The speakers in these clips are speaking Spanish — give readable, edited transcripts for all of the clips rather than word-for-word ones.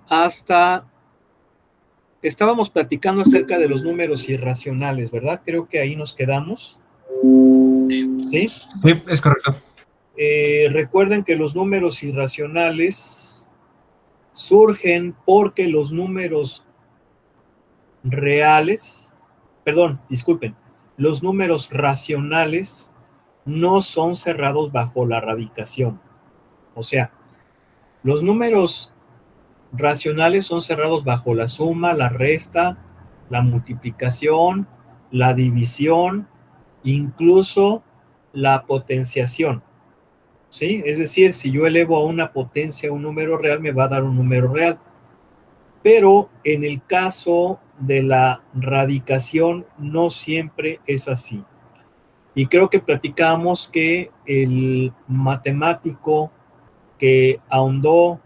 hasta... Estábamos platicando acerca de los números irracionales, ¿verdad? Creo que ahí nos quedamos. ¿Sí? Sí, es correcto. Recuerden que los números irracionales surgen porque los números reales, perdón, disculpen, los números racionales no son cerrados bajo la radicación. O sea, los números racionales son cerrados bajo la suma, la resta, la multiplicación, la división, incluso la potenciación. ¿Sí? Es decir, si yo elevo a una potencia un número real, me va a dar un número real. Pero en el caso de la radicación no siempre es así. Y creo que platicamos que el matemático que ahondó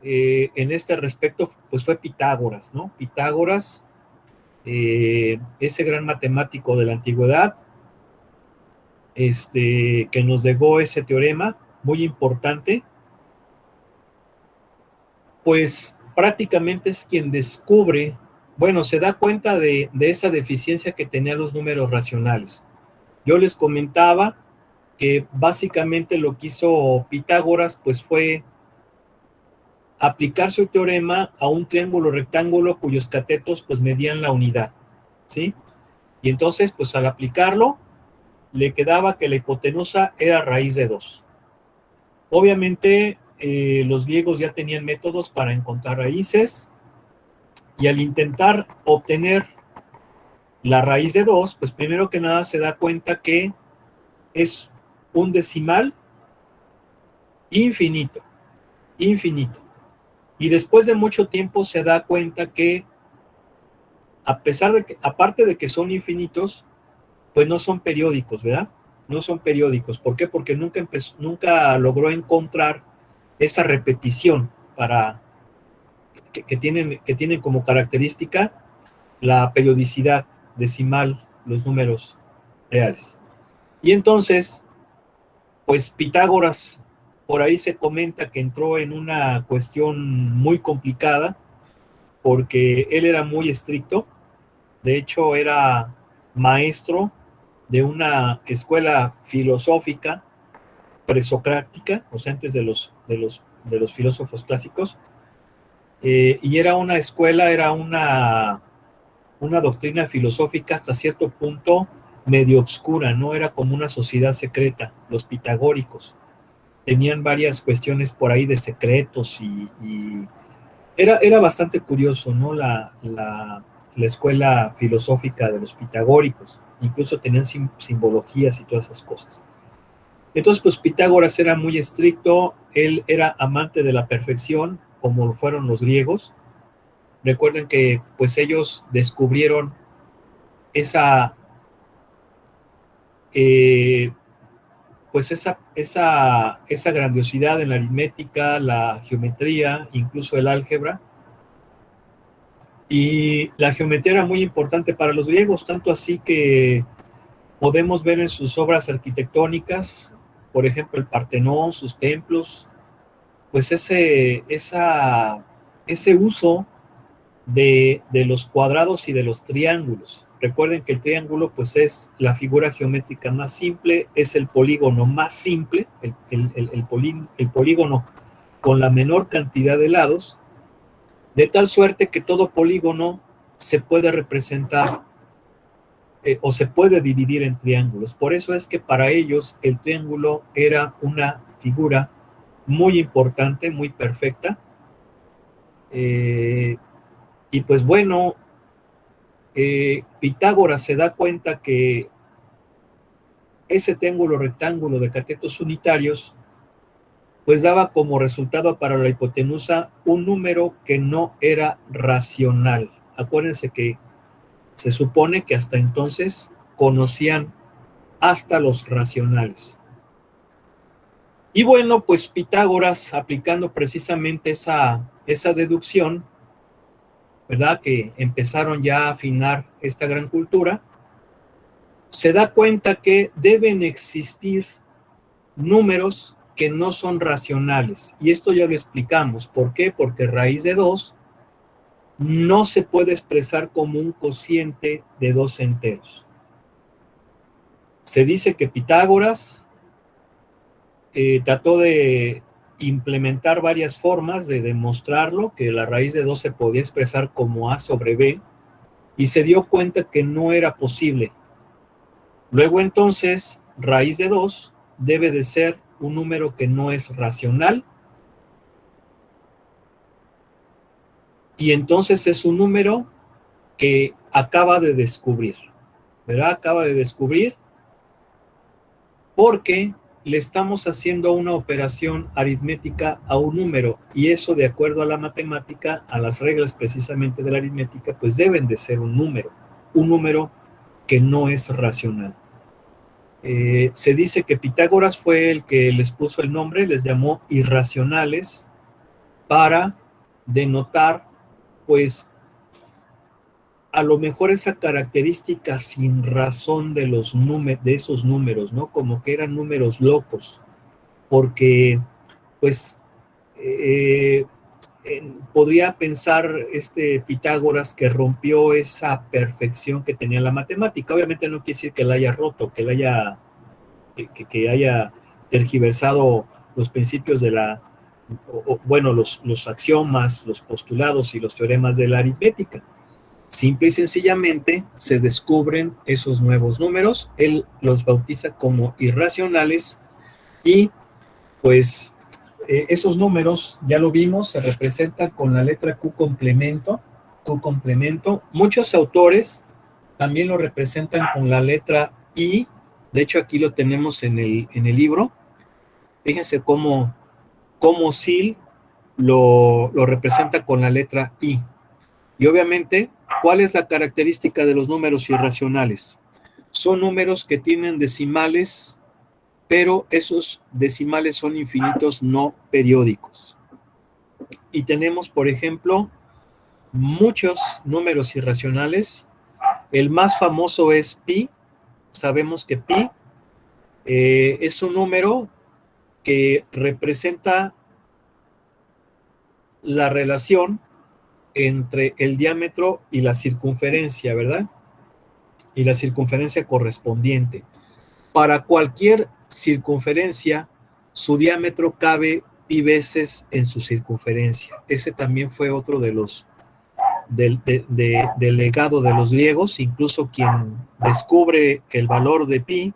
en este respecto pues fue Pitágoras, ¿no? Pitágoras, ese gran matemático de la antigüedad, que nos legó ese teorema muy importante, pues prácticamente es quien descubre, bueno, se da cuenta de esa deficiencia que tenían los números racionales. Yo les comentaba que básicamente lo que hizo Pitágoras pues fue aplicar su teorema a un triángulo rectángulo cuyos catetos pues medían la unidad, ¿sí? Y entonces pues al aplicarlo le quedaba que la hipotenusa era raíz de 2. Obviamente los griegos ya tenían métodos para encontrar raíces y al intentar obtener la raíz de 2, pues primero que nada se da cuenta que es un decimal infinito, infinito. Y después de mucho tiempo se da cuenta que a pesar de que, aparte de que son infinitos, pues no son periódicos, ¿verdad? No son periódicos. ¿Por qué? Porque nunca logró encontrar esa repetición para que tienen como característica la periodicidad decimal, los números reales. Y entonces, pues Pitágoras, por ahí se comenta que entró en una cuestión muy complicada, porque él era muy estricto. De hecho, era maestro de una escuela filosófica presocrática, o sea, antes de los filósofos clásicos, y era una escuela, era una doctrina filosófica hasta cierto punto medio obscura, ¿no? Era como una sociedad secreta, los pitagóricos. Tenían varias cuestiones por ahí de secretos y era bastante curioso, ¿no? La escuela filosófica de los pitagóricos. Incluso tenían simbologías y todas esas cosas. Entonces, pues Pitágoras era muy estricto, él era amante de la perfección, como lo fueron los griegos. Recuerden que pues ellos descubrieron esa, pues esa grandiosidad en la aritmética, la geometría, incluso el álgebra. Y la geometría era muy importante para los griegos, tanto así que podemos ver en sus obras arquitectónicas, por ejemplo, el Partenón, sus templos, pues ese uso de los cuadrados y de los triángulos. Recuerden que el triángulo pues es la figura geométrica más simple, es el polígono más simple, el polígono con la menor cantidad de lados, de tal suerte que todo polígono se puede representar o se puede dividir en triángulos. Por eso es que para ellos el triángulo era una figura muy importante, muy perfecta. Y pues bueno, Pitágoras se da cuenta que ese triángulo rectángulo de catetos unitarios pues daba como resultado para la hipotenusa un número que no era racional. Acuérdense que se supone que hasta entonces conocían hasta los racionales. Y bueno, pues Pitágoras, aplicando precisamente esa deducción, ¿verdad? Que empezaron ya a afinar esta gran cultura, se da cuenta que deben existir números que no son racionales. Y esto ya lo explicamos. ¿Por qué? Porque raíz de 2 no se puede expresar como un cociente de 2 enteros. Se dice que Pitágoras trató de implementar varias formas de demostrarlo, que la raíz de 2 se podía expresar como A sobre B, y se dio cuenta que no era posible. Luego entonces, raíz de 2 debe de ser un número que no es racional, y entonces es un número que acaba de descubrir, ¿verdad? Acaba de descubrir porque le estamos haciendo una operación aritmética a un número, y eso, de acuerdo a la matemática, a las reglas precisamente de la aritmética, pues deben de ser un número que no es racional. Se dice que Pitágoras fue el que les puso el nombre, les llamó irracionales, para denotar, pues, a lo mejor esa característica sin razón de esos números, ¿no? Como que eran números locos, porque, pues, eh, podría pensar Pitágoras que rompió esa perfección que tenía la matemática. Obviamente no quiere decir que la haya roto, que haya tergiversado los principios de bueno, los axiomas, los postulados y los teoremas de la aritmética. Simple y sencillamente se descubren esos nuevos números, él los bautiza como irracionales, y pues esos números, ya lo vimos, se representan con la letra Q complemento. Muchos autores también lo representan con la letra I. De hecho, aquí lo tenemos en el libro. Fíjense cómo Sil lo representa con la letra I. Y obviamente, ¿cuál es la característica de los números irracionales? Son números que tienen decimales, pero esos decimales son infinitos no periódicos. Y tenemos, por ejemplo, muchos números irracionales. El más famoso es pi. Sabemos que pi es un número que representa la relación entre el diámetro y la circunferencia, ¿verdad? Y la circunferencia correspondiente. Para cualquier circunferencia, su diámetro cabe pi veces en su circunferencia. Ese también fue otro de los del legado de los griegos. Incluso quien descubre el valor de pi,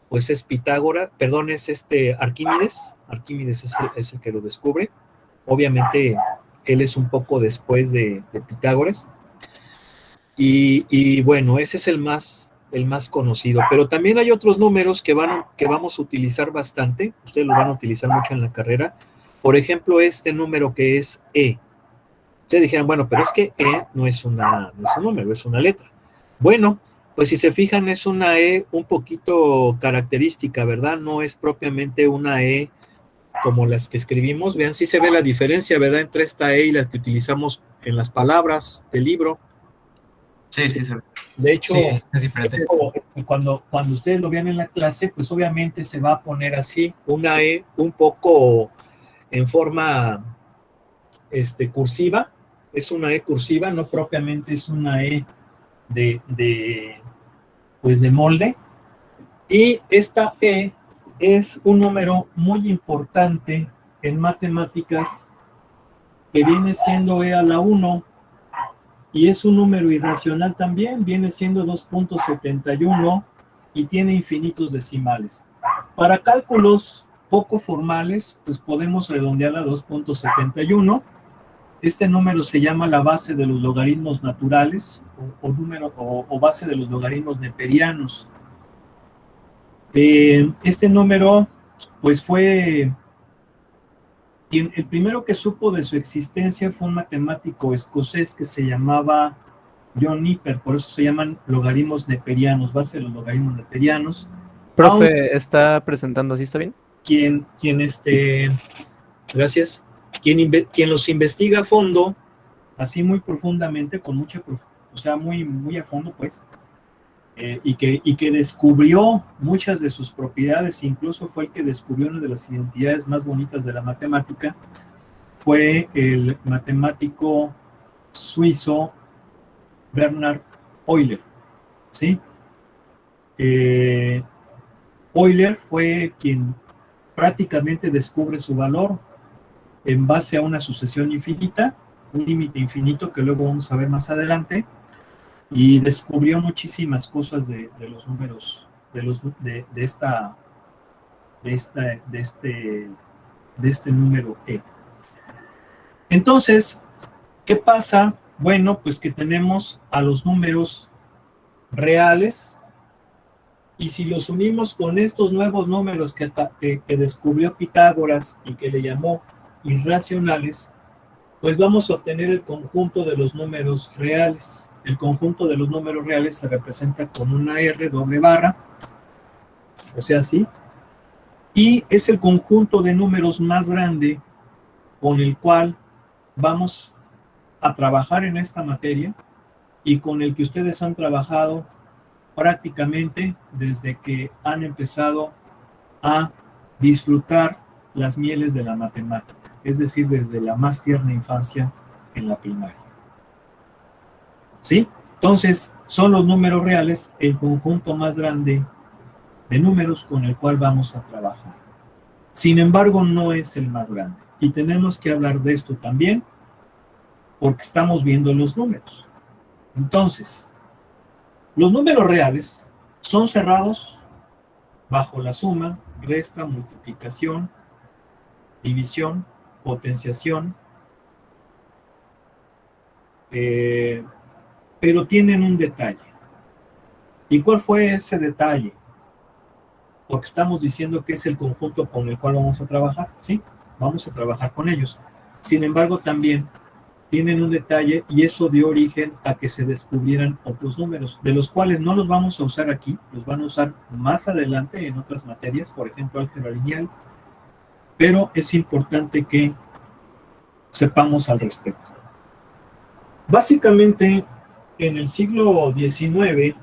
pues es Pitágoras, perdón, es Arquímedes. Arquímedes es el que lo descubre. Obviamente él es un poco después de Pitágoras. Y bueno, ese es el más conocido. Pero también hay otros números que vamos a utilizar bastante. Ustedes lo van a utilizar mucho en la carrera. Por ejemplo, este número que es E. Ustedes dijeron, bueno, pero es que E no es un número, es una letra. Bueno, pues si se fijan, es una E un poquito característica, ¿verdad? No es propiamente una E como las que escribimos. Vean, sí se ve la diferencia, ¿verdad? Entre esta E y las que utilizamos en las palabras del libro. Sí, sí, sí. De hecho, sí, es diferente. Cuando ustedes lo vean en la clase, pues obviamente se va a poner así, una E un poco en forma cursiva. Es una E cursiva, no propiamente es una E de molde. Y esta E es un número muy importante en matemáticas, que viene siendo E a la 1, y es un número irracional también, viene siendo 2.71 y tiene infinitos decimales. Para cálculos poco formales, pues podemos redondear a 2.71. Este número se llama la base de los logaritmos naturales o base de los logaritmos neperianos. Este número, pues fue... El primero que supo de su existencia fue un matemático escocés que se llamaba John Napier, por eso se llaman logaritmos neperianos, base de los logaritmos neperianos. Profe, ¿está presentando así? ¿Está bien? Gracias. Quien los investiga a fondo, así muy profundamente, con mucha, o sea, muy, muy a fondo, pues, y que descubrió muchas de sus propiedades, incluso fue el que descubrió una de las identidades más bonitas de la matemática, fue el matemático suizo Bernhard Euler, ¿sí? Euler fue quien prácticamente descubre su valor en base a una sucesión infinita, un límite infinito que luego vamos a ver más adelante, y descubrió muchísimas cosas de los números, de este número E. Entonces, ¿qué pasa? Bueno, pues que tenemos a los números reales, y si los unimos con estos nuevos números que descubrió Pitágoras y que le llamó irracionales, pues vamos a obtener el conjunto de los números reales. El conjunto de los números reales se representa con una R doble barra, o sea, así, y es el conjunto de números más grande con el cual vamos a trabajar en esta materia y con el que ustedes han trabajado prácticamente desde que han empezado a disfrutar las mieles de la matemática, es decir, desde la más tierna infancia en la primaria. ¿Sí? Entonces, son los números reales el conjunto más grande de números con el cual vamos a trabajar. Sin embargo, no es el más grande. Y tenemos que hablar de esto también porque estamos viendo los números. Entonces, los números reales son cerrados bajo la suma, resta, multiplicación, división, potenciación, pero tienen un detalle. ¿Y cuál fue ese detalle? Porque estamos diciendo que es el conjunto con el cual vamos a trabajar, ¿sí? Vamos a trabajar con ellos. Sin embargo, también tienen un detalle y eso dio origen a que se descubrieran otros números, de los cuales no los vamos a usar aquí, los van a usar más adelante en otras materias, por ejemplo, álgebra lineal, pero es importante que sepamos al respecto. Básicamente, en el siglo XIX,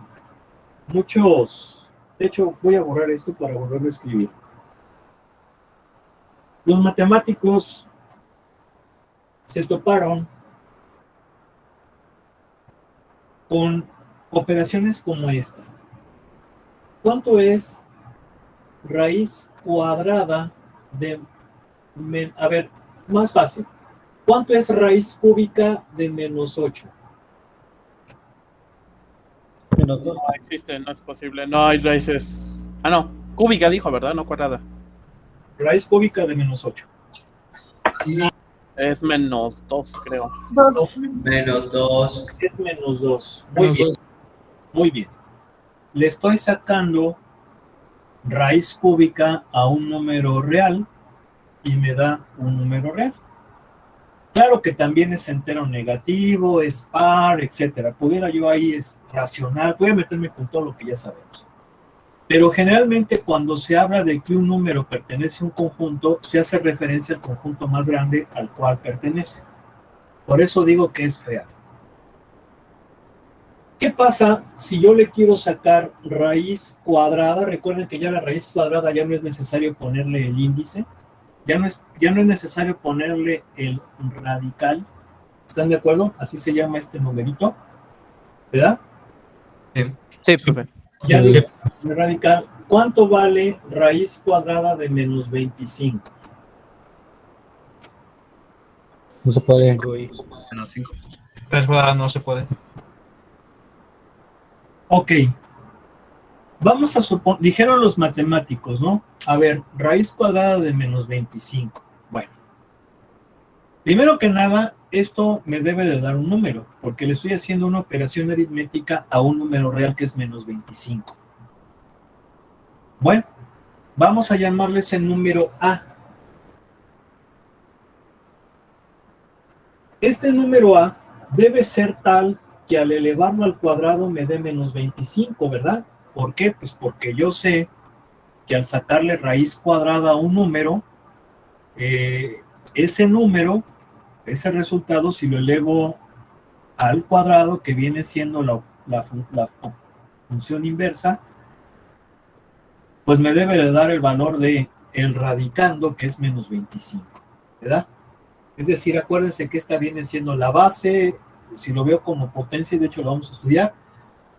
muchos, de hecho, voy a borrar esto para volverlo a escribir. Los matemáticos se toparon con operaciones como esta. ¿Cuánto es raíz cuadrada de... A ver, más fácil. ¿Cuánto es raíz cúbica de menos 8? Menos 2. No existe, no es posible. No hay raíces. Ah, no. Cúbica dijo, ¿verdad? No cuadrada. Raíz cúbica de menos 8. Es menos 2, creo. Menos 2. Es menos 2. Muy bien. Muy bien. Le estoy sacando raíz cúbica a un número real y me da un número real. Claro que también es entero negativo, es par, etcétera. Pudiera yo ahí es racional, voy a meterme con todo lo que ya sabemos. Pero generalmente cuando se habla de que un número pertenece a un conjunto, se hace referencia al conjunto más grande al cual pertenece. Por eso digo que es real. ¿Qué pasa si yo le quiero sacar raíz cuadrada? Recuerden que ya la raíz cuadrada ya no es necesario ponerle el índice. Ya no es necesario ponerle el radical. ¿Están de acuerdo? Así se llama este numerito. ¿Verdad? Sí, profe. Ya sí. El radical. ¿Cuánto vale raíz cuadrada de menos 25? No se puede. Menos 5. Es verdad, no se puede. Ok. Vamos a suponer, dijeron los matemáticos, ¿no? A ver, raíz cuadrada de menos 25. Bueno. Primero que nada, esto me debe de dar un número, porque le estoy haciendo una operación aritmética a un número real que es menos 25. Bueno, vamos a llamarle ese número A. Este número A debe ser tal que al elevarlo al cuadrado me dé menos 25, ¿verdad? ¿Por qué? Pues porque yo sé que al sacarle raíz cuadrada a un número, ese número, ese resultado, si lo elevo al cuadrado, que viene siendo función inversa, pues me debe de dar el valor de el radicando, que es menos 25, ¿verdad? Es decir, acuérdense que esta viene siendo la base, si lo veo como potencia, de hecho lo vamos a estudiar,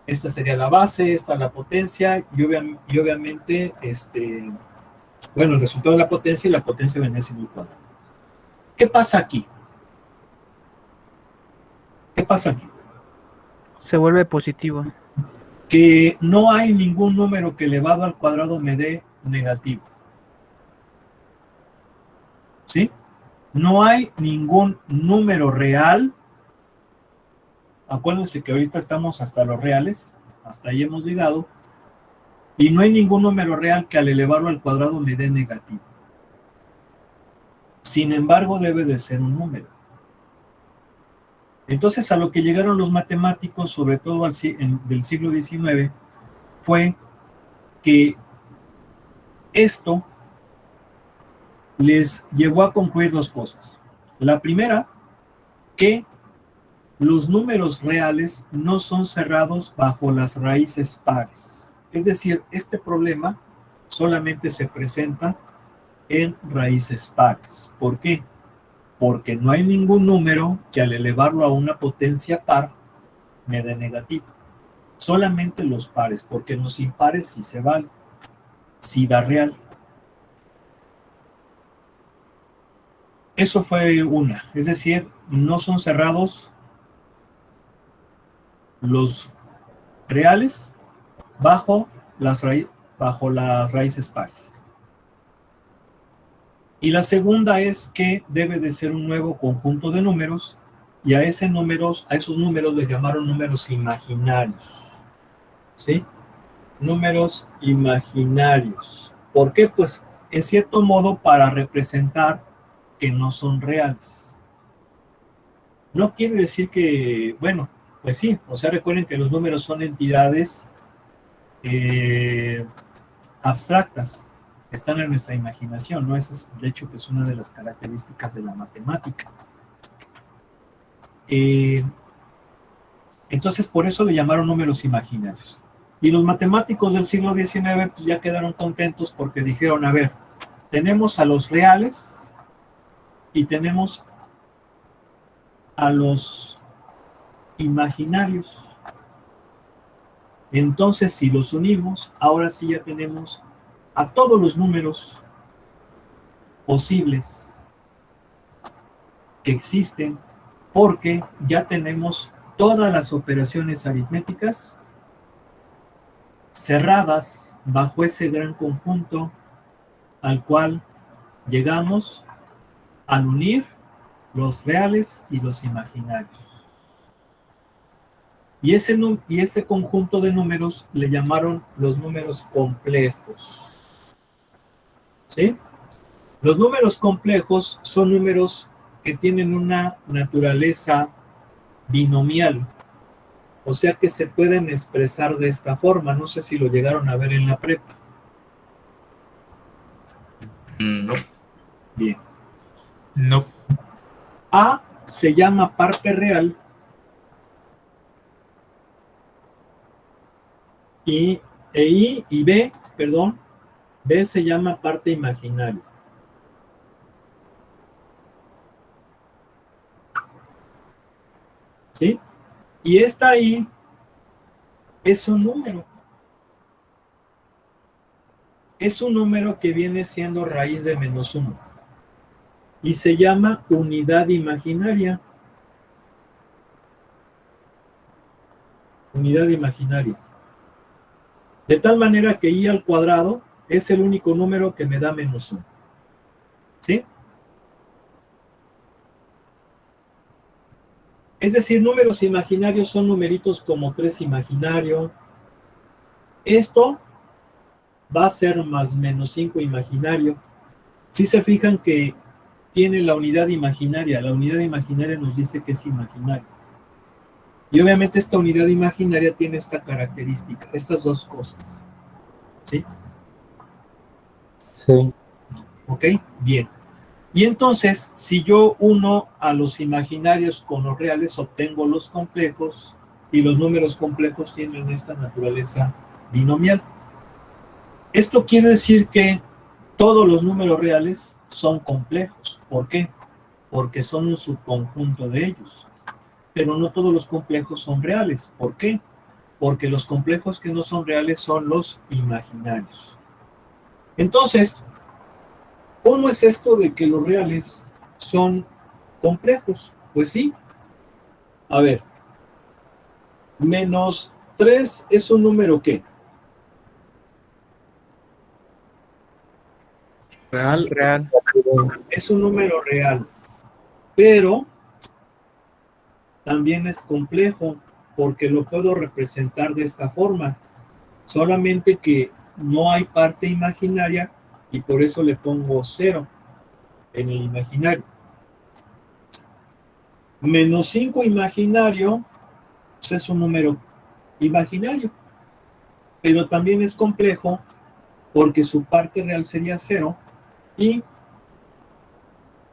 esta sería la base, esta la potencia, y obviamente, bueno, el resultado de la potencia, y la potencia viene siendo el cuadrado. ¿Qué pasa aquí? ¿Qué pasa aquí? Se vuelve positivo. Que no hay ningún número que elevado al cuadrado me dé negativo. ¿Sí? No hay ningún número real. Acuérdense que ahorita estamos hasta los reales, hasta ahí hemos llegado, y no hay ningún número real que al elevarlo al cuadrado me dé negativo. Sin embargo, debe de ser un número. Entonces, a lo que llegaron los matemáticos, sobre todo del siglo XIX, fue que esto les llevó a concluir dos cosas. La primera, que los números reales no son cerrados bajo las raíces pares. Es decir, este problema solamente se presenta en raíces pares. ¿Por qué? Porque no hay ningún número que al elevarlo a una potencia par me dé negativo. Solamente los pares, porque en los impares sí se vale, sí da real. Eso fue una, es decir, no son cerrados los reales bajo las raíces pares. Y la segunda es que debe de ser un nuevo conjunto de números, y a esos números le llamaron números imaginarios. ¿Sí? Números imaginarios. ¿Por qué? Pues en cierto modo para representar que no son reales. No quiere decir que, bueno, pues sí, o sea, recuerden que los números son entidades abstractas, están en nuestra imaginación, ¿no? Esa es, de hecho, que es una de las características de la matemática. Entonces, por eso le llamaron números imaginarios. Y los matemáticos del siglo XIX pues ya quedaron contentos porque dijeron, a ver, tenemos a los reales y tenemos a los imaginarios. Entonces, si los unimos, ahora sí ya tenemos a todos los números posibles que existen, porque ya tenemos todas las operaciones aritméticas cerradas bajo ese gran conjunto al cual llegamos al unir los reales y los imaginarios. Y ese conjunto de números le llamaron los números complejos. ¿Sí? Los números complejos son números que tienen una naturaleza binomial, o sea que se pueden expresar de esta forma. No sé si lo llegaron a ver en la prepa. No. Bien. No. A se llama parte real y I y B, perdón, B se llama parte imaginaria. ¿Sí? Y esta I es un número. Es un número que viene siendo raíz de -1. Y se llama unidad imaginaria. Unidad imaginaria. De tal manera que I al cuadrado es el único número que me da -1. ¿Sí? Es decir, números imaginarios son numeritos como 3 imaginario. Esto va a ser más -5 imaginario. Si se fijan que tiene la unidad imaginaria nos dice que es imaginario. Y obviamente esta unidad imaginaria tiene esta característica, estas dos cosas. ¿Sí? Sí. ¿Ok? Bien. Y entonces, si yo uno a los imaginarios con los reales, obtengo los complejos, y los números complejos tienen esta naturaleza binomial. Esto quiere decir que todos los números reales son complejos. ¿Por qué? Porque son un subconjunto de ellos. Pero no todos los complejos son reales. ¿Por qué? Porque los complejos que no son reales son los imaginarios. Entonces, ¿cómo es esto de que los reales son complejos? Pues sí. A ver, menos 3 es un número ¿qué? Real. Real. Es un número real, pero también es complejo porque lo puedo representar de esta forma, solamente que no hay parte imaginaria y por eso le pongo 0 en el imaginario. Menos 5 imaginario pues es un número imaginario, pero también es complejo porque su parte real sería 0 y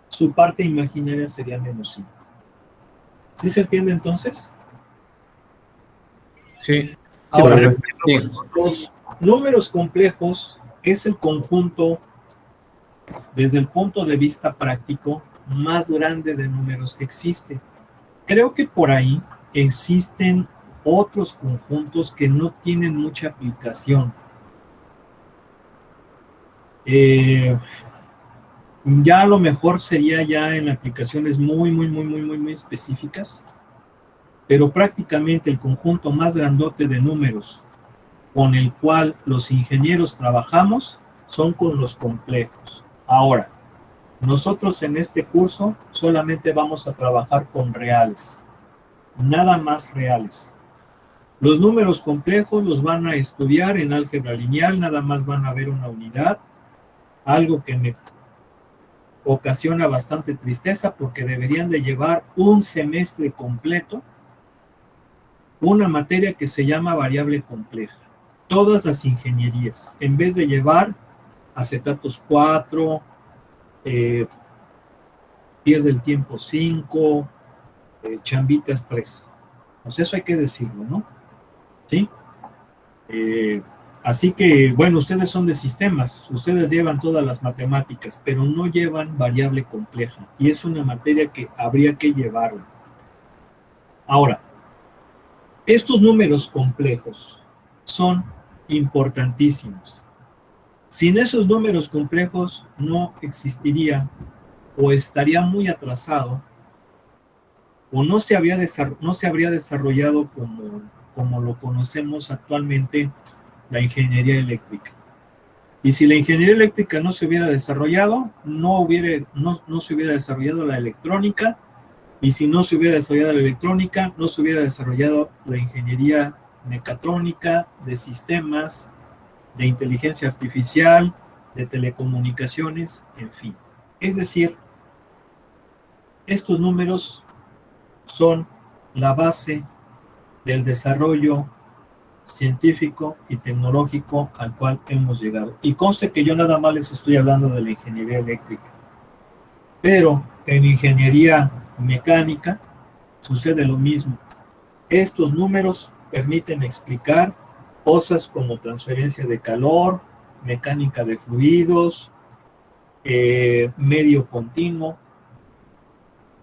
su parte imaginaria sería menos 5. ¿Sí se entiende entonces? Sí. Ahora, Sí. los números complejos es el conjunto, desde el punto de vista práctico, más grande de números que existe. Creo que por ahí existen otros conjuntos que no tienen mucha aplicación. Ya a lo mejor sería ya en aplicaciones muy específicas, pero prácticamente el conjunto más grandote de números con el cual los ingenieros trabajamos son con los complejos. Ahora, nosotros en este curso solamente vamos a trabajar con reales, nada más reales. Los números complejos los van a estudiar en álgebra lineal, nada más van a ver una unidad, algo que me ocasiona bastante tristeza porque deberían de llevar un semestre completo una materia que se llama variable compleja. Todas las ingenierías, en vez de llevar acetatos 4, pierde el tiempo 5, chambitas 3. Pues eso hay que decirlo, ¿no? ¿Sí? Así que, bueno, ustedes son de sistemas, ustedes llevan todas las matemáticas, pero no llevan variable compleja, y es una materia que habría que llevarla. Ahora, estos números complejos son importantísimos. Sin esos números complejos no existiría o estaría muy atrasado o no se habría desarrollado como lo conocemos actualmente la ingeniería eléctrica. Y si la ingeniería eléctrica no se hubiera desarrollado, no se hubiera desarrollado la electrónica, y si no se hubiera desarrollado la electrónica, no se hubiera desarrollado la ingeniería mecatrónica, de sistemas, de inteligencia artificial, de telecomunicaciones, en fin. Es decir, estos números son la base del desarrollo científico y tecnológico al cual hemos llegado. Y conste que yo nada más les estoy hablando de la ingeniería eléctrica, pero en ingeniería mecánica sucede lo mismo. Estos números permiten explicar cosas como transferencia de calor, mecánica de fluidos, medio continuo.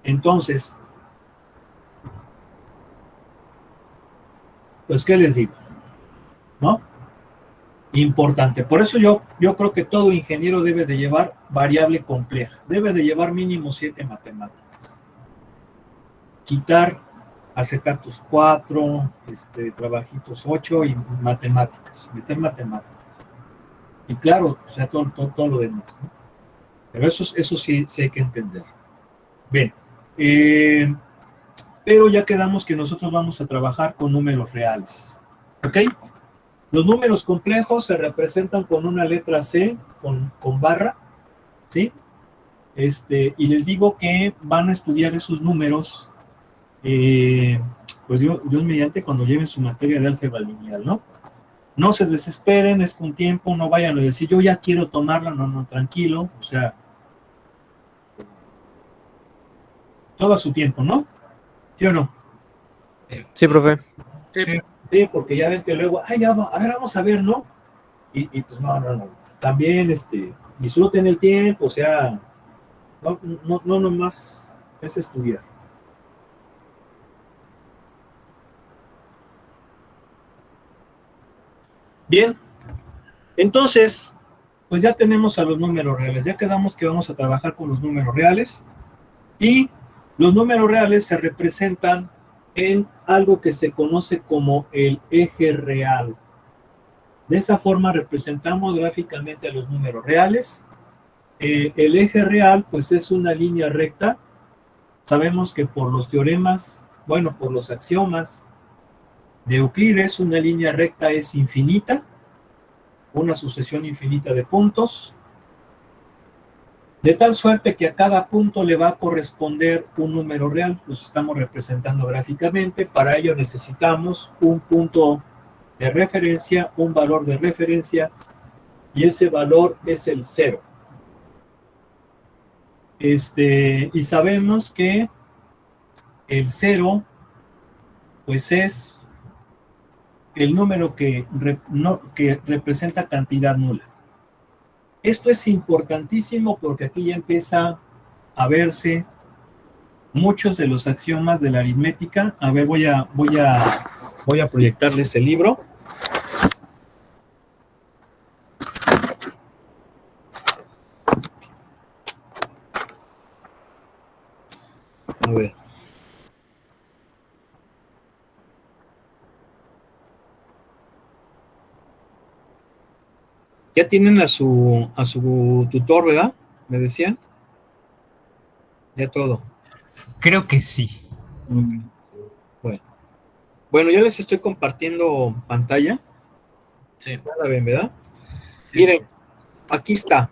Entonces, pues, ¿qué les digo? ¿No? Importante. Por eso yo creo que todo ingeniero debe de llevar variable compleja. Debe de llevar mínimo 7 matemáticas. Quitar acetatos 4, trabajitos 8 y matemáticas. Meter matemáticas. Y claro, o sea, todo lo demás, ¿no? Pero eso sí hay que entender. Bien. Pero ya quedamos que nosotros vamos a trabajar con números reales. ¿Ok? Los números complejos se representan con una letra C, con barra, ¿sí? Y les digo que van a estudiar esos números, pues Dios mediante, cuando lleven su materia de álgebra lineal, ¿no? No se desesperen, es con tiempo, no vayan a decir, yo ya quiero tomarla, no, tranquilo, o sea, todo a su tiempo, ¿no? ¿Sí o no? Sí, profe. Sí. Sí, porque ya ven que luego, ay, ya, a ver, vamos a ver, ¿no? Y pues no. También, disfruten el tiempo, o sea, no nomás es estudiar. Bien, entonces, pues ya tenemos a los números reales, ya quedamos que vamos a trabajar con los números reales y los números reales se representan en algo que se conoce como el eje real. De esa forma representamos gráficamente a los números reales. El eje real pues es una línea recta. Sabemos que por los teoremas, bueno, por los axiomas de Euclides, una línea recta es infinita, una sucesión infinita de puntos, de tal suerte que a cada punto le va a corresponder un número real. Los estamos representando gráficamente. Para ello necesitamos un punto de referencia, un valor de referencia, y ese valor es el 0. Y sabemos que el 0 pues es el número que representa cantidad nula. Esto es importantísimo porque aquí ya empieza a verse muchos de los axiomas de la aritmética. A ver, voy a proyectarles el libro. A ver. Ya tienen a su tutor, ¿verdad? ¿Me decían? Ya todo. Creo que sí. Bueno, ya les estoy compartiendo pantalla. Sí. Ya la ven, ¿verdad? Sí. Miren, aquí está.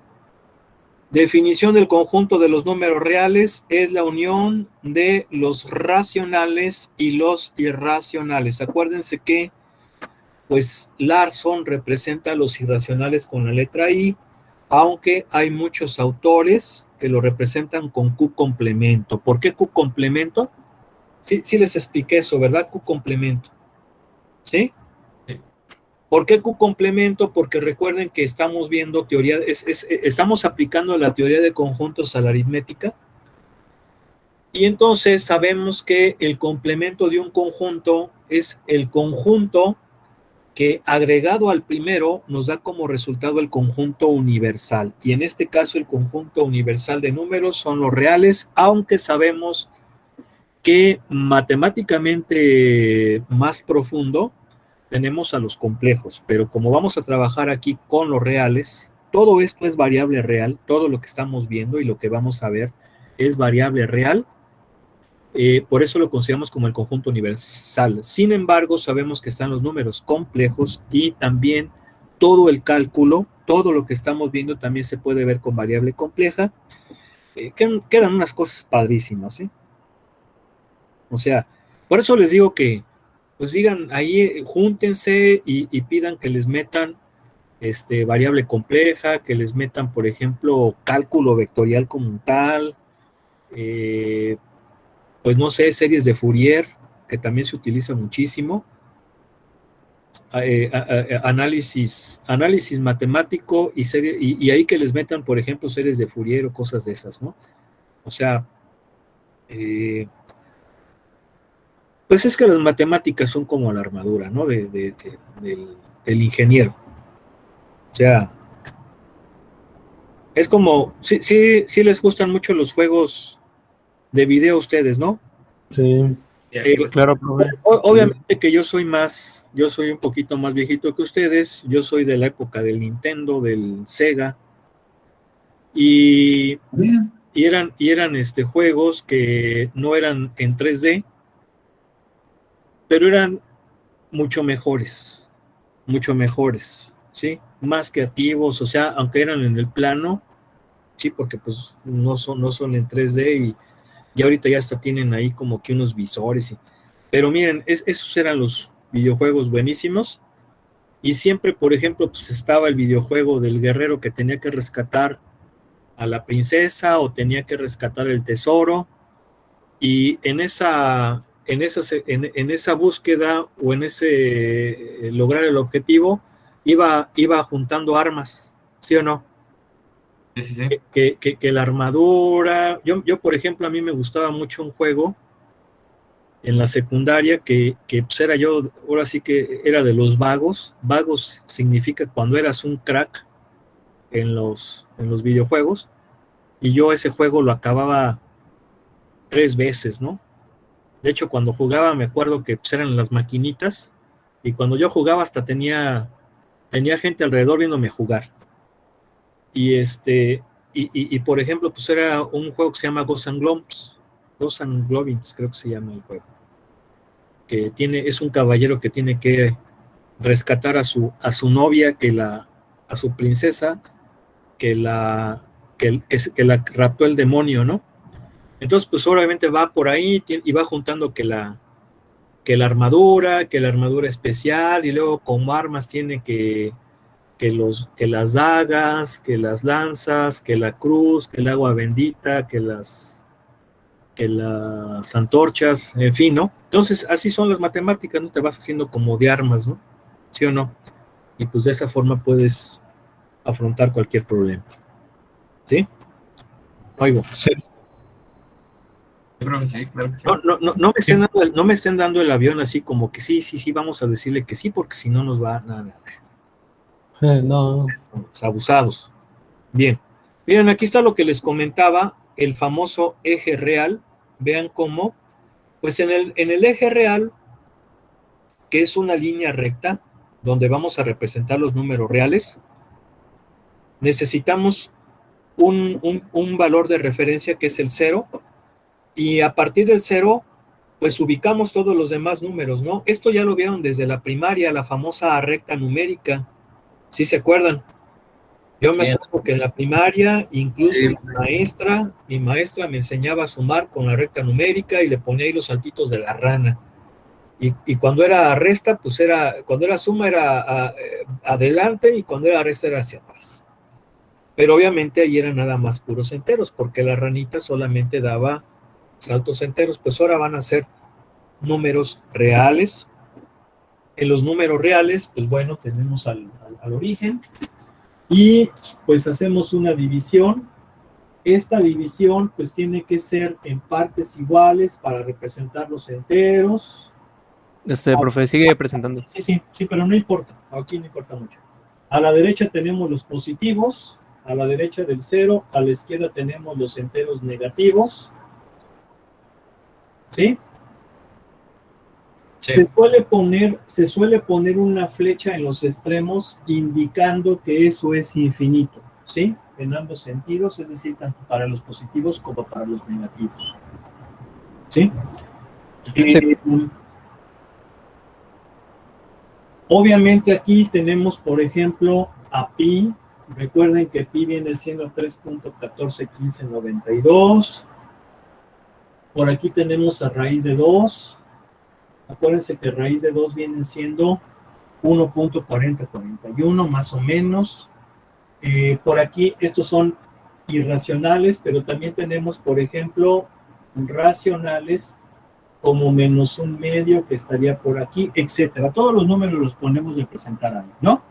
Definición del conjunto de los números reales es la unión de los racionales y los irracionales. Acuérdense que, pues, Larson representa a los irracionales con la letra I, aunque hay muchos autores que lo representan con Q complemento. ¿Por qué Q complemento? Sí les expliqué eso, ¿verdad? Q complemento. ¿Sí? Sí. ¿Por qué Q complemento? Porque recuerden que estamos viendo estamos aplicando la teoría de conjuntos a la aritmética, y entonces sabemos que el complemento de un conjunto es el conjunto que agregado al primero nos da como resultado el conjunto universal, y en este caso el conjunto universal de números son los reales, aunque sabemos que matemáticamente más profundo tenemos a los complejos, pero como vamos a trabajar aquí con los reales, todo esto es variable real, todo lo que estamos viendo y lo que vamos a ver es variable real, por eso lo consideramos como el conjunto universal. Sin embargo, sabemos que están los números complejos y también todo el cálculo, todo lo que estamos viendo también se puede ver con variable compleja. Quedan unas cosas padrísimas, ¿eh? O sea, por eso les digo que pues digan ahí, júntense y pidan que les metan variable compleja, que les metan, por ejemplo, cálculo vectorial como tal, pues no sé, series de Fourier, que también se utiliza muchísimo, análisis matemático y ahí que les metan, por ejemplo, series de Fourier o cosas de esas, ¿no? O sea, pues es que las matemáticas son como la armadura, ¿no? Del ingeniero. O sea, es como, sí les gustan mucho los juegos de video a ustedes, ¿no? Sí. Claro, profe. Obviamente que yo soy un poquito más viejito que ustedes, yo soy de la época del Nintendo, del Sega, y eran juegos que no eran en 3D, pero eran mucho mejores, ¿sí? Más creativos, o sea, aunque eran en el plano, sí, porque pues no son en 3D y ahorita ya hasta tienen ahí como que unos visores, pero miren, esos eran los videojuegos buenísimos, y siempre, por ejemplo, pues estaba el videojuego del guerrero que tenía que rescatar a la princesa o tenía que rescatar el tesoro, y en esa en esa búsqueda o en ese lograr el objetivo, iba juntando armas, ¿sí o no? Sí, sí, sí. Que la armadura, yo, por ejemplo, a mí me gustaba mucho un juego en la secundaria que pues era yo, ahora sí que era de los vagos. Vagos significa cuando eras un crack en los videojuegos, y yo ese juego lo acababa 3 veces, ¿no? De hecho, cuando jugaba me acuerdo que pues, eran las maquinitas, y cuando yo jugaba hasta tenía gente alrededor viéndome jugar. Y por ejemplo, pues era un juego que se llama Ghosts and Goblins, creo que se llama el juego, que es un caballero que tiene que rescatar a su novia, a su princesa, que la raptó el demonio, ¿no? Entonces, pues obviamente va por ahí y va juntando que la armadura especial, y luego como armas tiene que las dagas, que las lanzas, que la cruz, que el agua bendita, que las antorchas, en fin, ¿no? Entonces, así son las matemáticas, ¿no? Te vas haciendo como de armas, ¿no? ¿Sí o no? Y pues de esa forma puedes afrontar cualquier problema. ¿Sí? Oigo. Sí. Yo creo que sí, claro que sí. No me estén dando el avión así como que sí, vamos a decirle que sí, porque si no nos va nada. No. Abusados. Bien. Miren, aquí está lo que les comentaba, el famoso eje real. Vean cómo, pues en el eje real, que es una línea recta, donde vamos a representar los números reales, necesitamos un valor de referencia que es el 0, y a partir del 0, pues ubicamos todos los demás números, ¿no? Esto ya lo vieron desde la primaria, la famosa recta numérica, ¿sí se acuerdan? Yo me acuerdo que en la primaria, incluso mi maestra me enseñaba a sumar con la recta numérica y le ponía ahí los saltitos de la rana. Y cuando era resta, pues cuando era suma era adelante, y cuando era resta era hacia atrás. Pero obviamente ahí eran nada más puros enteros, porque la ranita solamente daba saltos enteros. Pues ahora van a ser números reales. En los números reales, pues bueno, tenemos al origen, y pues hacemos una división. Esta división pues tiene que ser en partes iguales para representar los enteros. Profe, sigue presentando. Sí, pero no importa, aquí no importa mucho. A la derecha tenemos los positivos, a la derecha del 0, a la izquierda tenemos los enteros negativos. ¿Sí? Sí. Se suele poner una flecha en los extremos indicando que eso es infinito, ¿sí? En ambos sentidos, es decir, tanto para los positivos como para los negativos. ¿Sí? Obviamente aquí tenemos, por ejemplo, a pi. Recuerden que pi viene siendo 3.141592. Por aquí tenemos a raíz de 2. Acuérdense que raíz de 2 viene siendo 1.4041, más o menos. Por aquí, estos son irracionales, pero también tenemos, por ejemplo, racionales, como -1/2, que estaría por aquí, etcétera. Todos los números los ponemos de presentar ahí, ¿no?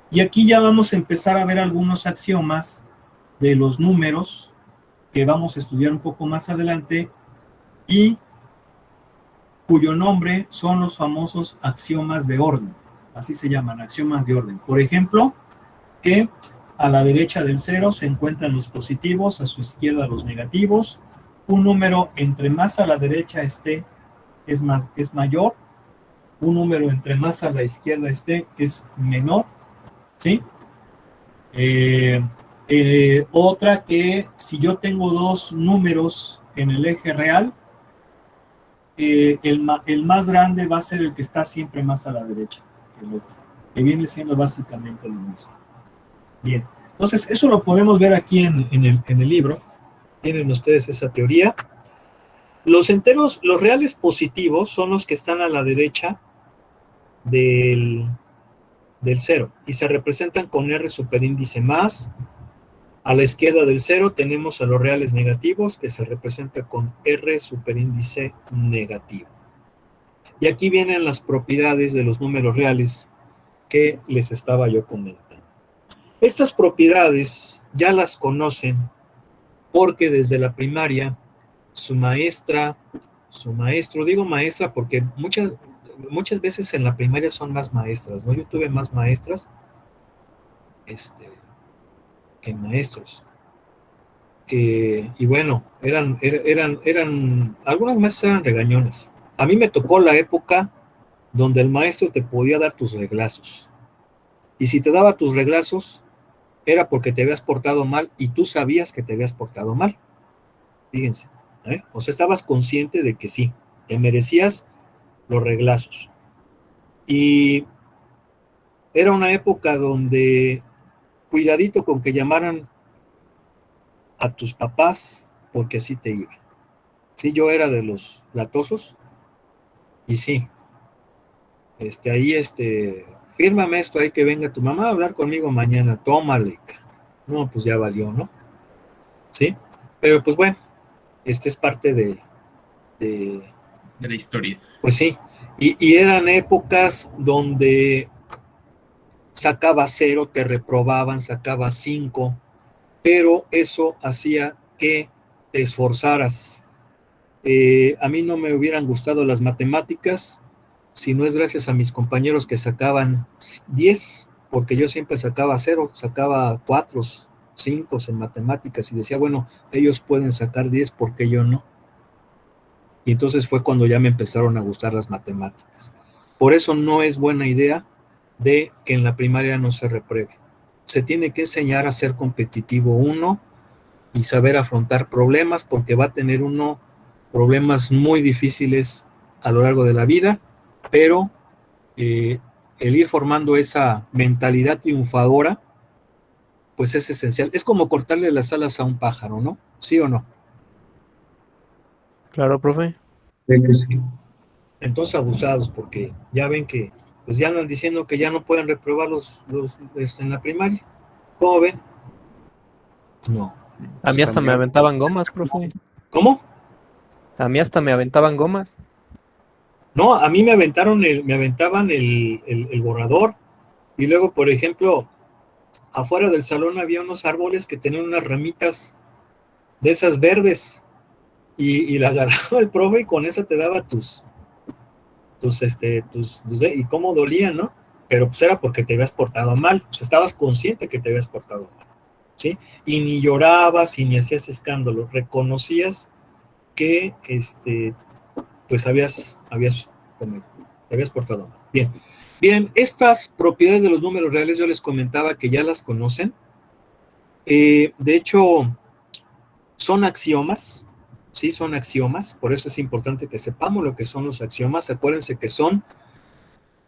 Y aquí ya vamos a empezar a ver algunos axiomas de los números que vamos a estudiar un poco más adelante, y cuyo nombre son los famosos axiomas de orden. Así se llaman, axiomas de orden. Por ejemplo, que a la derecha del 0 se encuentran los positivos, a su izquierda los negativos. Un número entre más a la derecha esté es mayor, un número entre más a la izquierda esté es menor, ¿sí? Otra, que si yo tengo dos números en el eje real, el más grande va a ser el que está siempre más a la derecha que el otro, que viene siendo básicamente lo mismo. Bien, entonces eso lo podemos ver aquí en el libro. Tienen ustedes esa teoría. Los enteros, los reales positivos, son los que están a la derecha del 0 y se representan con R superíndice más. A la izquierda del 0 tenemos a los reales negativos, que se representa con R superíndice negativo. Y aquí vienen las propiedades de los números reales que les estaba yo comentando. Estas propiedades ya las conocen porque desde la primaria su maestra, su maestro, digo maestra porque muchas veces en la primaria son más maestras, ¿no? Yo tuve más maestras que maestros. Y bueno, algunas maestras eran regañones. A mí me tocó la época donde el maestro te podía dar tus reglazos. Y si te daba tus reglazos, era porque te habías portado mal y tú sabías que te habías portado mal. Fíjense, ¿eh? O sea, estabas consciente de que sí, te merecías los reglazos. Y era una época donde cuidadito con que llamaran a tus papás porque así te iba. Sí, yo era de los latosos y sí, fírmame esto ahí que venga tu mamá a hablar conmigo mañana, tómale. No, pues ya valió, ¿no? Sí, pero pues bueno, es parte de la historia. Pues sí, y eran épocas donde sacabas 0, te reprobaban, sacabas 5, pero eso hacía que te esforzaras. A mí no me hubieran gustado las matemáticas si no es gracias a mis compañeros que sacaban 10, porque yo siempre sacaba 0, sacaba 4, 5 en matemáticas y decía, bueno, ellos pueden sacar 10, ¿por qué yo no? Y entonces fue cuando ya me empezaron a gustar las matemáticas. Por eso no es buena idea de que en la primaria no se repruebe. Se tiene que enseñar a ser competitivo uno y saber afrontar problemas, porque va a tener uno problemas muy difíciles a lo largo de la vida, pero el ir formando esa mentalidad triunfadora, pues es esencial. Es como cortarle las alas a un pájaro, ¿no? ¿Sí o no? Claro, profe. Sí. Entonces abusados, porque ya ven que pues ya andan diciendo que ya no pueden reprobar los en la primaria. ¿Cómo ven? No. A mí hasta me aventaban gomas, profe. ¿Cómo? A mí hasta me aventaban gomas. No, a mí me aventaban el borrador y luego, por ejemplo, afuera del salón había unos árboles que tenían unas ramitas de esas verdes y la agarraba el profe y con eso te daba y cómo dolían, ¿no? Pero pues era porque te habías portado mal, o sea, estabas consciente que te habías portado mal, ¿sí? Y ni llorabas y ni hacías escándalo, reconocías que, pues te habías portado mal. Bien, bien, estas propiedades de los números reales yo les comentaba que ya las conocen. De hecho, son axiomas, sí, son axiomas, por eso es importante que sepamos lo que son los axiomas. Acuérdense que son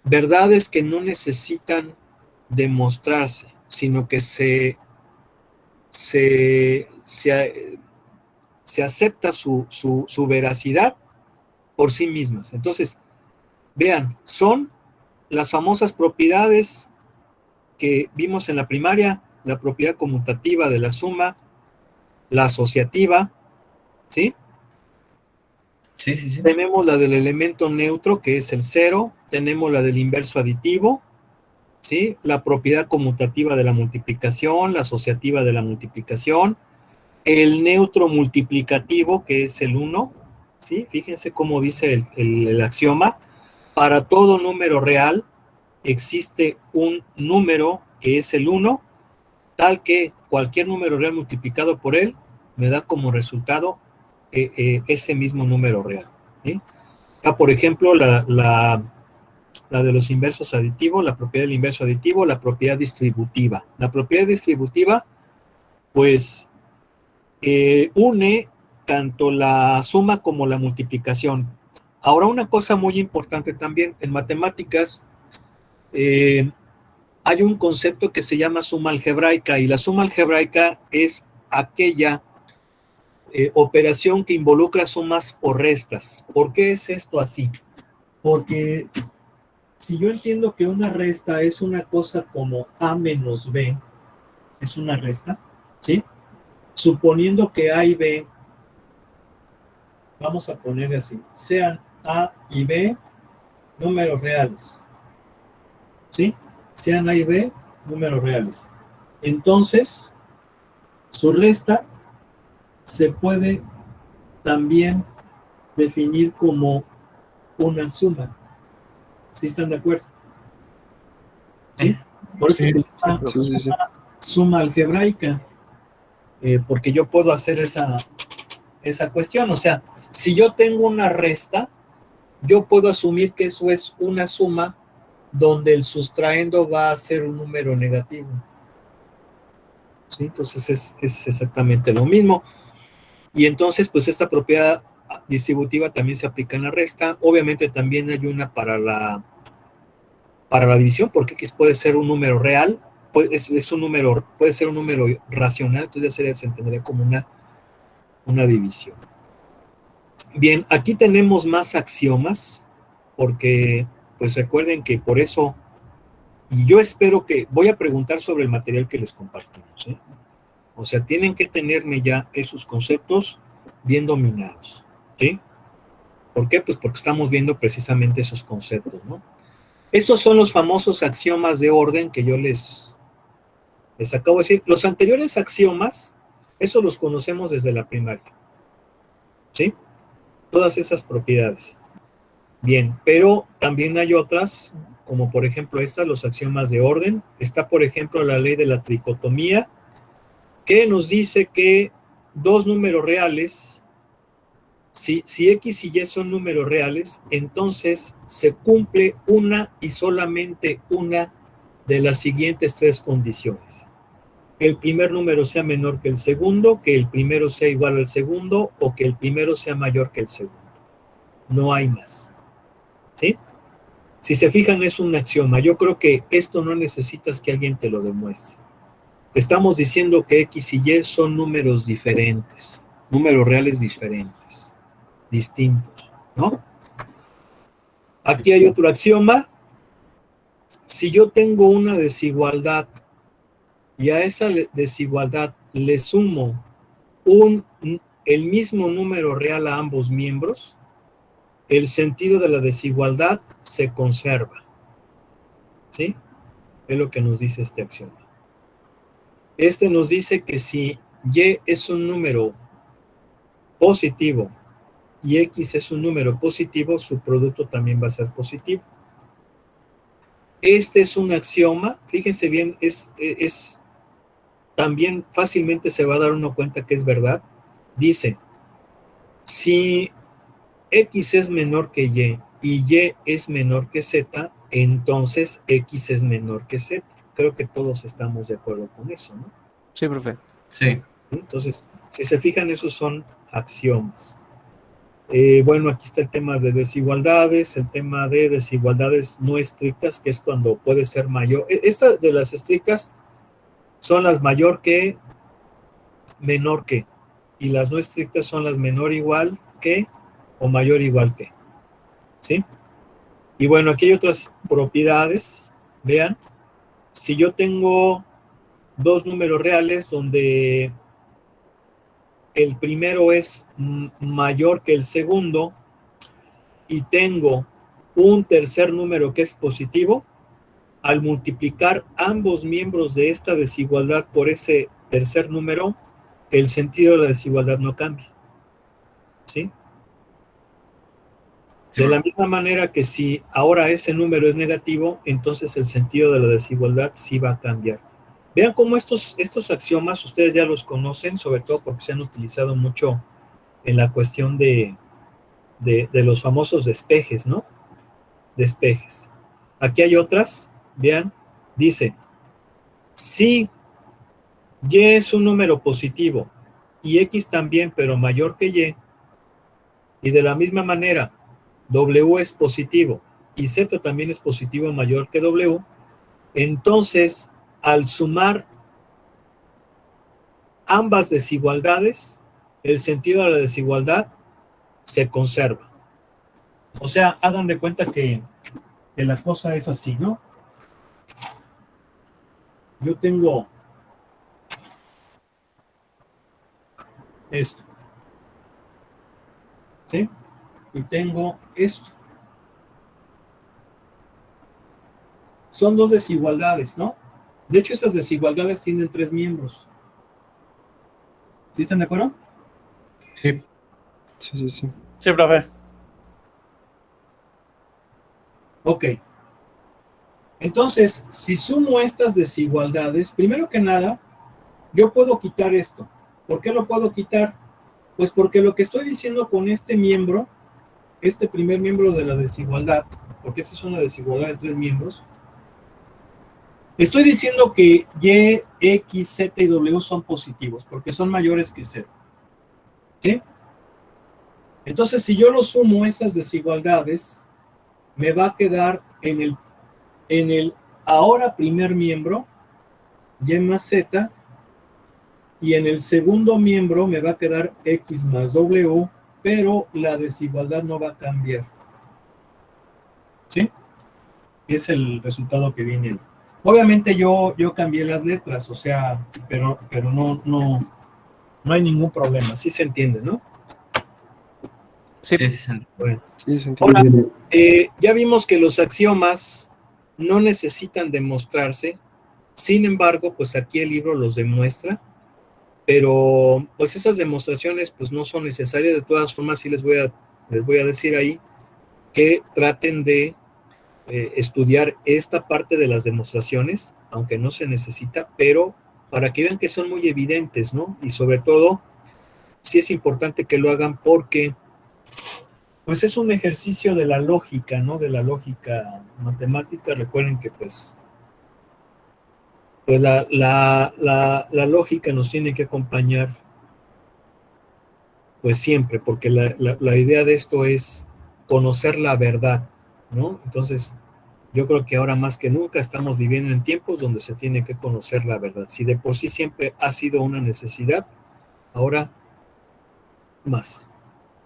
verdades que no necesitan demostrarse, sino que se acepta su veracidad por sí mismas. Entonces, vean, son las famosas propiedades que vimos en la primaria, la propiedad conmutativa de la suma, la asociativa, ¿sí? Sí, sí, sí. Tenemos la del elemento neutro, que es el 0, tenemos la del inverso aditivo, ¿sí? La propiedad conmutativa de la multiplicación, la asociativa de la multiplicación, el neutro multiplicativo, que es el 1, ¿sí? Fíjense cómo dice el axioma. Para todo número real existe un número que es el 1, tal que cualquier número real multiplicado por él me da como resultado ese mismo número real, ¿sí? Acá, por ejemplo, la de los inversos aditivos, la propiedad del inverso aditivo, la propiedad distributiva. La propiedad distributiva, pues, une tanto la suma como la multiplicación. Ahora, una cosa muy importante también, en matemáticas hay un concepto que se llama suma algebraica, y la suma algebraica es aquella operación que involucra sumas o restas. ¿Por qué es esto así? Porque si yo entiendo que una resta es una cosa como A menos B, es una resta, ¿sí? Suponiendo que A y B, vamos a poner así, sean A y B, números reales. ¿Sí? Sean A y B, números reales. Entonces, su resta se puede también definir como una suma. ¿Sí están de acuerdo? ¿Sí? Por eso Sí. se llama suma algebraica, porque yo puedo hacer esa cuestión. O sea, si yo tengo una resta, yo puedo asumir que eso es una suma donde el sustraendo va a ser un número negativo. ¿Sí? Entonces es exactamente lo mismo. Y entonces, pues esta propiedad distributiva también se aplica en la resta. Obviamente también hay una para la división, porque X puede ser un número real, es un número, puede ser un número racional, entonces ya se entendería como una división. Bien, aquí tenemos más axiomas, porque pues recuerden que por eso, y yo espero que, voy a preguntar sobre el material que les compartimos, ¿eh? O sea, tienen que tenerme ya esos conceptos bien dominados, ¿sí? ¿Por qué? Pues porque estamos viendo precisamente esos conceptos, ¿no? Estos son los famosos axiomas de orden que yo les acabo de decir. Los anteriores axiomas, esos los conocemos desde la primaria, ¿sí? Todas esas propiedades. Bien, pero también hay otras, como por ejemplo estas, los axiomas de orden. Está, por ejemplo, la ley de la tricotomía, que nos dice que dos números reales, si X y Y son números reales, entonces se cumple una y solamente una de las siguientes tres condiciones. El primer número sea menor que el segundo, que el primero sea igual al segundo, o que el primero sea mayor que el segundo. No hay más. ¿Sí? Si se fijan, es un axioma. Yo creo que esto no necesitas que alguien te lo demuestre. Estamos diciendo que X y Y son números diferentes, números reales diferentes, distintos, ¿no? Aquí hay otro axioma. Si yo tengo una desigualdad y a esa desigualdad le sumo el mismo número real a ambos miembros, el sentido de la desigualdad se conserva. ¿Sí? Es lo que nos dice este axioma. Este nos dice que si Y es un número positivo y X es un número positivo, su producto también va a ser positivo. Este es un axioma, fíjense bien, también fácilmente se va a dar uno cuenta que es verdad. Dice, si X es menor que Y y es menor que Z, entonces X es menor que Z. Creo que todos estamos de acuerdo con eso, ¿no? Sí, profe. Sí. Entonces, si se fijan, esos son axiomas. Bueno, aquí está el tema de desigualdades, el tema de desigualdades no estrictas, que es cuando puede ser mayor. Estas de las estrictas son las mayor que, menor que, y las no estrictas son las menor igual que o mayor igual que, ¿sí? Y bueno, aquí hay otras propiedades, vean, si yo tengo dos números reales donde el primero es mayor que el segundo y tengo un tercer número que es positivo, al multiplicar ambos miembros de esta desigualdad por ese tercer número, el sentido de la desigualdad no cambia. ¿Sí? De la misma manera que si ahora ese número es negativo, entonces el sentido de la desigualdad sí va a cambiar. Vean cómo estos axiomas ustedes ya los conocen, sobre todo porque se han utilizado mucho en la cuestión de los famosos despejes, ¿no? Despejes. Aquí hay otras, vean, dice, si Y es un número positivo y X también, pero mayor que y de la misma manera W es positivo y Z también es positivo mayor que W, entonces al sumar ambas desigualdades, el sentido de la desigualdad se conserva. O sea, hagan de cuenta que la cosa es así, ¿no? Yo tengo esto, ¿sí? Y tengo esto. son dos desigualdades, ¿no? De hecho, esas desigualdades tienen 3 miembros. ¿Sí están de acuerdo? Sí. Sí. Sí, profe. Ok. Entonces, si sumo estas desigualdades, primero que nada, yo puedo quitar esto. ¿Por qué lo puedo quitar? Pues porque lo que estoy diciendo con este miembro, este primer miembro de la desigualdad, porque esta es una desigualdad de 3 miembros, estoy diciendo que Y, X, Z y W son positivos, porque son mayores que 0. ¿Sí? Entonces, si yo lo sumo esas desigualdades, me va a quedar en el ahora primer miembro, Y más Z, y en el segundo miembro me va a quedar X más W, pero la desigualdad no va a cambiar. ¿Sí? Es el resultado que viene ahí. Obviamente yo cambié las letras, o sea, pero no hay ningún problema, sí se entiende, ¿no? Sí. Sí. Bueno. Sí, se entiende. Ahora, ya vimos que los axiomas no necesitan demostrarse, sin embargo, pues aquí el libro los demuestra, pero pues esas demostraciones pues no son necesarias. De todas formas, sí les voy a decir ahí que traten de estudiar esta parte de las demostraciones, aunque no se necesita, pero para que vean que son muy evidentes, ¿no? Y sobre todo, sí es importante que lo hagan porque pues es un ejercicio de la lógica, ¿no? De la lógica matemática. Recuerden que pues la lógica nos tiene que acompañar pues siempre, porque la idea de esto es conocer la verdad, ¿no? Entonces, yo creo que ahora más que nunca estamos viviendo en tiempos donde se tiene que conocer la verdad. Si de por sí siempre ha sido una necesidad, ahora más.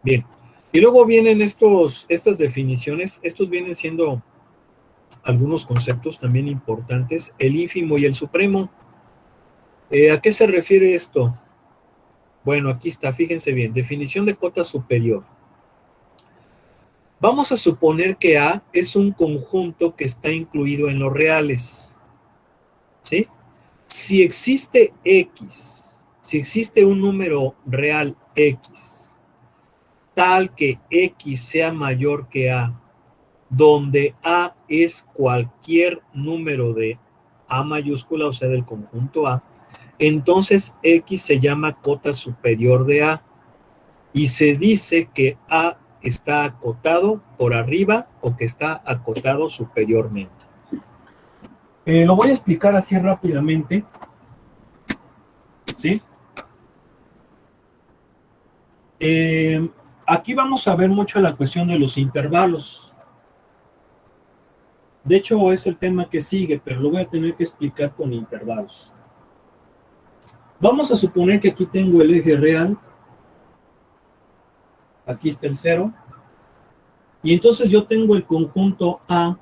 Bien. Y luego vienen estas definiciones. Estos vienen siendo algunos conceptos también importantes. El ínfimo y el supremo. ¿A qué se refiere esto? Bueno, aquí está, fíjense bien. Definición de cota superior. Vamos a suponer que A es un conjunto que está incluido en los reales. ¿Sí? Si existe X, si existe un número real X, tal que X sea mayor que A, donde A es cualquier número de A mayúscula, o sea, del conjunto A, entonces X se llama cota superior de A y se dice que A está acotado por arriba o que está acotado superiormente. Lo voy a explicar así rápidamente. ¿Sí? Aquí vamos a ver mucho la cuestión de los intervalos. De hecho, es el tema que sigue, pero lo voy a tener que explicar con intervalos. Vamos a suponer que aquí tengo el eje real. Aquí está el 0. Y entonces yo tengo el conjunto A,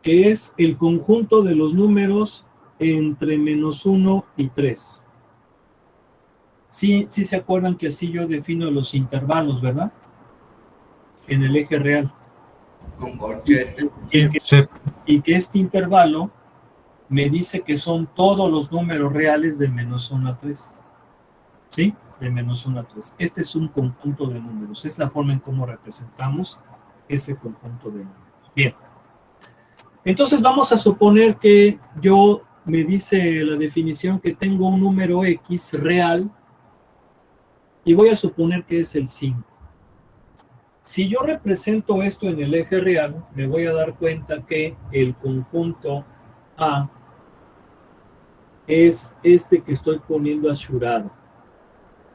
que es el conjunto de los números entre -1 y 3. Sí se acuerdan que así yo defino los intervalos, ¿verdad? En el eje real. Y que este intervalo me dice que son todos los números reales de -1 a 3. ¿Sí? De -1 a 3. Este es un conjunto de números. Es la forma en cómo representamos ese conjunto de números. Bien. Entonces vamos a suponer que me dice la definición que tengo un número X real y voy a suponer que es el 5. Si yo represento esto en el eje real, me voy a dar cuenta que el conjunto A es este que estoy poniendo asurado.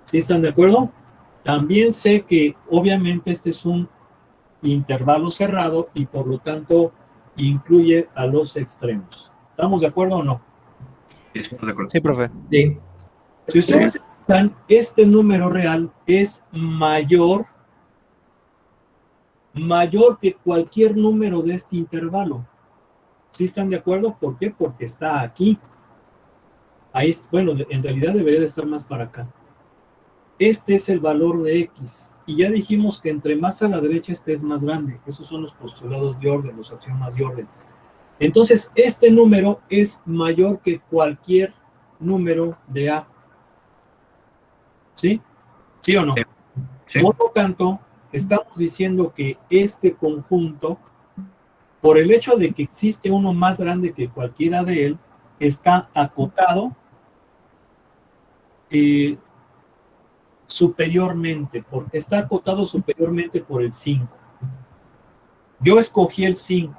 ¿Sí están de acuerdo? También sé que obviamente este es un intervalo cerrado y por lo tanto incluye a los extremos. ¿Estamos de acuerdo o no? Sí, estamos de acuerdo. Sí, profe. Sí. Si ustedes se fijan, este número real es mayor que cualquier número de este intervalo. ¿Sí están de acuerdo? ¿Por qué? Porque está aquí. Ahí, bueno, en realidad debería de estar más para acá. este es el valor de X. Y ya dijimos que entre más a la derecha este es más grande. Esos son los postulados de orden, los axiomas de orden. Entonces, este número es mayor que cualquier número de A. ¿Sí? ¿Sí o no? Sí. Sí. Por lo tanto, estamos diciendo que este conjunto, por el hecho de que existe uno más grande que cualquiera de él, está acotado superiormente, está acotado superiormente por el 5. Yo escogí el 5,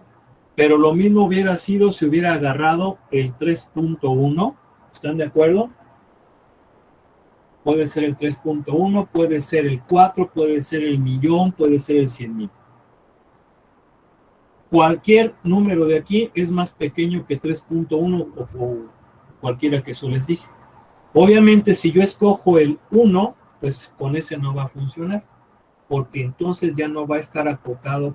pero lo mismo hubiera sido si hubiera agarrado el 3.1. ¿Están de acuerdo? Puede ser el 3.1, puede ser el 4, puede ser el millón, puede ser el 100,000. Cualquier número de aquí es más pequeño que 3.1 o cualquiera que eso les dije. Obviamente, si yo escojo el 1, pues con ese no va a funcionar, porque entonces ya no va a estar acotado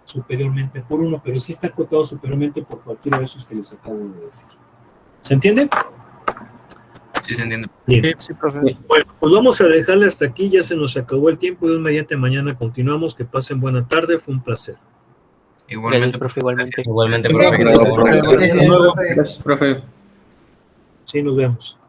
superiormente por 1, pero sí está acotado superiormente por cualquiera de esos que les acabo de decir. ¿Se entiende? Sí, se entiende. Bien. Sí, profe. Bueno, pues vamos a dejarle hasta aquí, ya se nos acabó el tiempo, y mediante mañana continuamos. Que pasen buena tarde, fue un placer. Igualmente. Profe, igualmente. Igualmente, Gracias, profe. profe. Hasta luego. Gracias, profe. Sí, nos vemos.